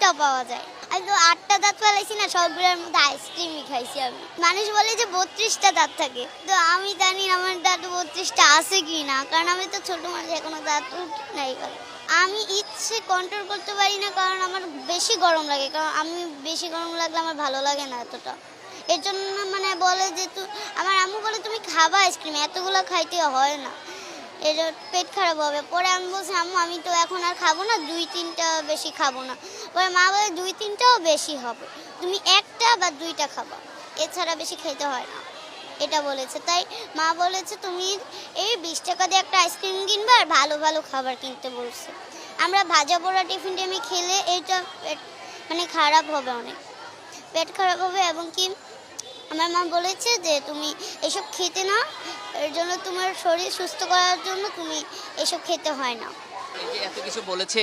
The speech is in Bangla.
আইসক্রিমটাও পাওয়া যায়। আমি তো 8টা দাঁত ফেলাইছি না, সবগুলোর মধ্যে আইসক্রিমই খাইছি আমি। মানুষ বলে যে 32টা দাঁত থাকে, তো আমি জানি না আমার দাঁত 32টা আছে কি না, কারণ আমি তো ছোট মানুষ, এখনো দাঁত উঠে নাই। আমি ইচ্ছে কন্ট্রোল করতে পারি না, কারণ আমার বেশি গরম লাগে, কারণ আমি বেশি গরম লাগলে আমার ভালো লাগে না এতটা। এর জন্য মানে বলে যে আমার আম্মু বলে তুমি খাবা আইসক্রিম, এতগুলো খাইতে হয় না, এর পেট খারাপ হবে। পরে আমি বলছি আম্মু আমি তো এখন আর খাবো না, 2-3টা বেশি খাবো না। পরে মা বলে 2-3টাও বেশি হবে, তুমি 1টা বা 2টা খাবা, এছাড়া বেশি খেতে হয় না, এটা বলেছে। তাই মা বলেছে তুমি এই 20 টাকা দিয়ে একটা আইসক্রিম কিনবা আর ভালো ভালো খাবার কিনতে বলছে। আমরা ভাজা পোড়া টিফিন টাইমে খেলে এটা মানে খারাপ হবে, অনেক পেট খারাপ হবে। এবং কি আমার মা বলেছে যে তুমি এসব খেতে না, এর জন্য তোমার শরীর সুস্থ করার জন্য তুমি এসব খেতে হয় না। এই যে এত কিছু বলেছে